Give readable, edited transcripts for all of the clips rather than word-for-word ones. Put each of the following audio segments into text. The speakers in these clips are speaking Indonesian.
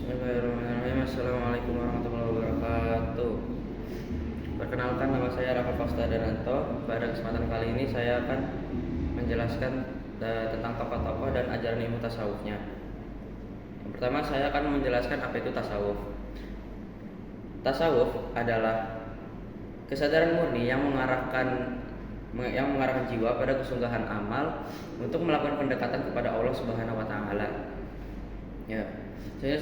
Bismillahirrahmanirrahim. Assalamualaikum warahmatullahi wabarakatuh. Perkenalkan, nama saya Raka Fausta Dananto. Pada kesempatan kali ini saya akan menjelaskan tentang tokoh-tokoh dan ajaran ilmu tasawufnya. Yang pertama, saya akan menjelaskan apa itu tasawuf. Tasawuf adalah kesadaran murni yang mengarahkan jiwa pada kesungguhan amal untuk melakukan pendekatan kepada Allah Subhanahu wa taala. Ya,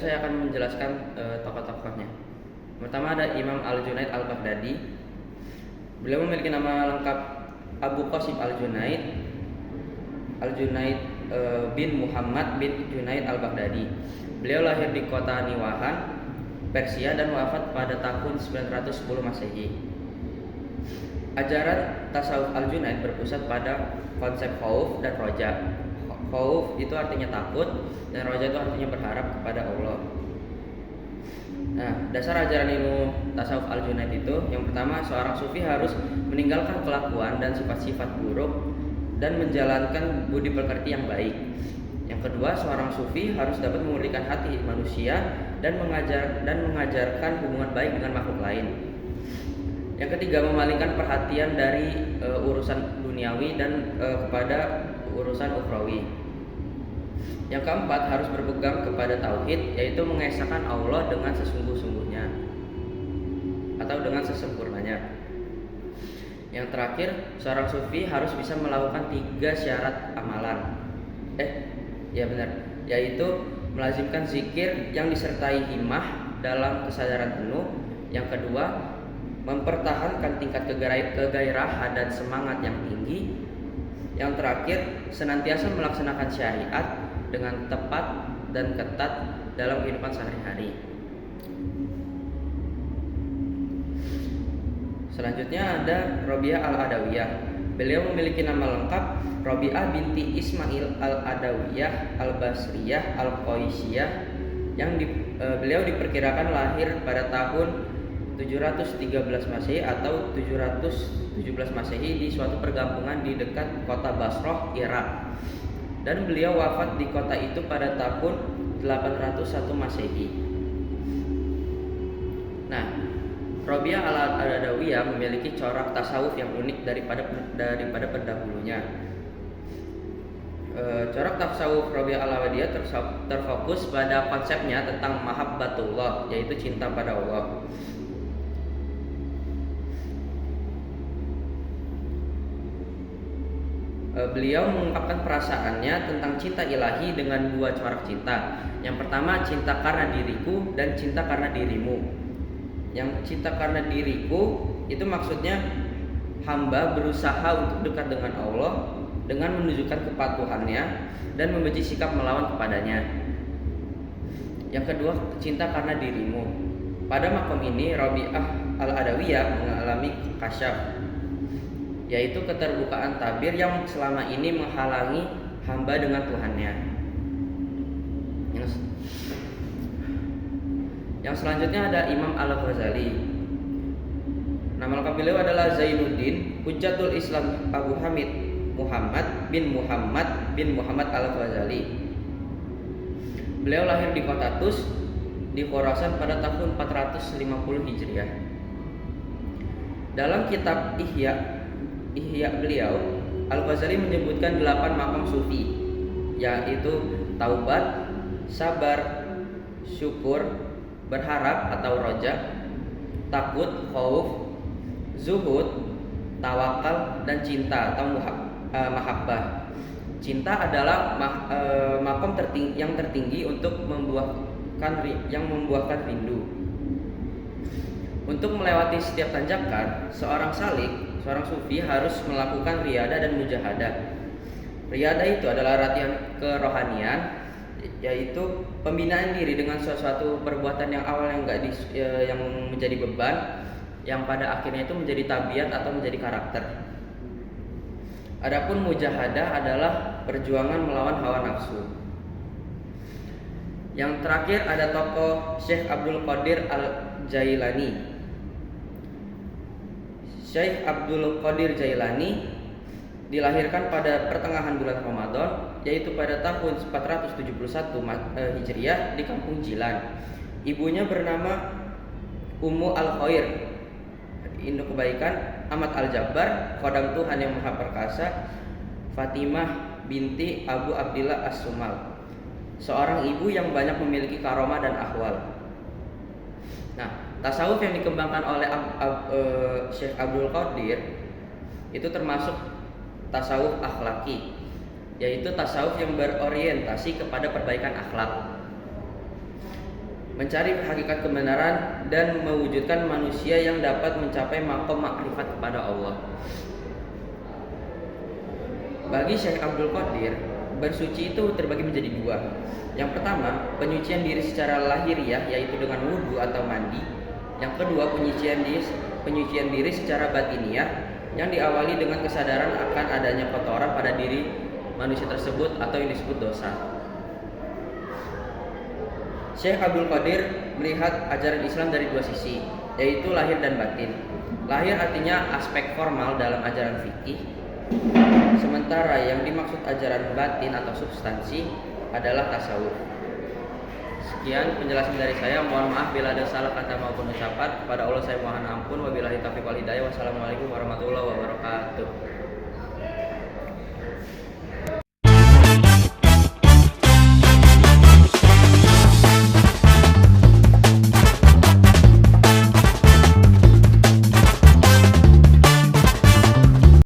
saya akan menjelaskan tokoh-tokohnya. Pertama ada Imam Al-Junaid Al-Baghdadi. Beliau memiliki nama lengkap Abu Qasim Al-Junaid bin Muhammad bin Junaid Al-Baghdadi. Beliau lahir di kota Niwahan, Persia dan wafat pada tahun 910 Masehi. Ajaran tasawuf Al-Junaid berpusat pada konsep khauf dan roja. Khauf itu artinya takut dan roja itu artinya berharap kepada Allah. Nah, dasar ajaran ilmu tasawuf Al-Junaid itu, yang pertama, seorang sufi harus meninggalkan kelakuan dan sifat-sifat buruk dan menjalankan budi pekerti yang baik. Yang kedua, seorang sufi harus dapat memurnikan hati manusia dan mengajarkan hubungan baik dengan makhluk lain. Yang ketiga, memalingkan perhatian dari urusan duniawi dan kepada urusan ukhrawi. Yang keempat, harus berpegang kepada tauhid, yaitu mengesahkan Allah dengan sesungguh-sungguhnya atau dengan sesempurnanya. Yang terakhir, seorang sufi harus bisa melakukan 3 syarat amalan. Yaitu melazimkan zikir yang disertai himmah dalam kesadaran penuh. Yang kedua, mempertahankan tingkat kegairahan dan semangat yang tinggi. Yang terakhir, senantiasa melaksanakan syariat dengan tepat dan ketat dalam kehidupan sehari-hari. Selanjutnya ada Robiah Al-Adawiyah. Beliau memiliki nama lengkap Robiah binti Ismail Al-Adawiyah Al-Basriyah Al-Qaisiyah, yang beliau diperkirakan lahir pada tahun 713 Masehi atau 717 Masehi di suatu perkampungan di dekat kota Basrah, Irak. Dan beliau wafat di kota itu pada tahun 801 Masehi. Nah, Robiah Al-Adawiyah memiliki corak tasawuf yang unik daripada pendahulunya. Corak tasawuf Robiah Al-Adawiyah terfokus pada konsepnya tentang mahabbatullah, yaitu cinta pada Allah. Beliau mengungkapkan perasaannya tentang cinta ilahi dengan 2 corak cinta. Yang pertama, cinta karena diriku dan cinta karena dirimu. Yang cinta karena diriku itu maksudnya hamba berusaha untuk dekat dengan Allah dengan menunjukkan kepatuhannya dan membenci sikap melawan kepadanya. Yang kedua, cinta karena dirimu. Pada makom ini Robiah Al-Adawiyah mengalami kasyaf, yaitu keterbukaan tabir yang selama ini menghalangi hamba dengan Tuhannya. Yang selanjutnya ada Imam Al-Ghazali. Nama lengkap beliau adalah Zainuddin Hujjatul Islam Abu Hamid Muhammad bin Muhammad Al-Ghazali. Beliau lahir di kota Tus di Khorasan pada tahun 450 Hijriah. Dalam kitab Ihya beliau, Al-Ghazali menyebutkan 8 maqam sufi, yaitu taubat, sabar, syukur, berharap atau roja, takut, khauf, zuhud, tawakal, dan cinta atau mahabbah. Cinta adalah maqam yang tertinggi untuk membuahkan rindu. Untuk melewati setiap tanjakan, seorang sufi harus melakukan riyadah dan mujahadah. Riyadah itu adalah latihan kerohanian, yaitu pembinaan diri dengan suatu perbuatan yang awal yang menjadi beban, yang pada akhirnya itu menjadi tabiat atau menjadi karakter. Adapun mujahadah adalah perjuangan melawan hawa nafsu. Yang terakhir ada tokoh Syekh Abdul Qadir Al-Jailani. Syekh Abdul Qadir Jailani dilahirkan pada pertengahan bulan Ramadan yaitu pada tahun 471 Hijriah di kampung Jilan. Ibunya bernama Ummu Al-Khair, induk kebaikan, Amat Al-Jabbar, khodam Tuhan yang Maha Perkasa, Fatimah binti Abu Abdillah As-Sumal, seorang ibu yang banyak memiliki karomah dan ahwal. Nah, tasawuf yang dikembangkan oleh Syekh Abdul Qadir itu termasuk tasawuf akhlaki, yaitu tasawuf yang berorientasi kepada perbaikan akhlak, mencari hakikat kebenaran dan mewujudkan manusia yang dapat mencapai maqam makrifat kepada Allah. Bagi Syekh Abdul Qadir, bersuci itu terbagi menjadi dua. Yang pertama, penyucian diri secara lahiriah, yaitu dengan wudhu atau mandi. Yang kedua, penyucian diri secara batiniah, yang diawali dengan kesadaran akan adanya kotoran pada diri manusia tersebut atau yang disebut dosa. Syekh Abdul Qadir melihat ajaran Islam dari dua sisi, yaitu lahir dan batin. Lahir artinya aspek formal dalam ajaran fikih, sementara yang dimaksud ajaran batin atau substansi adalah tasawuf. Sekian penjelasan dari saya. Mohon maaf bila ada salah kata maupun ucapan. Kepada Allah saya mohon ampun. Wabillahi taufiq wal hidayah. Wassalamualaikum warahmatullahi wabarakatuh.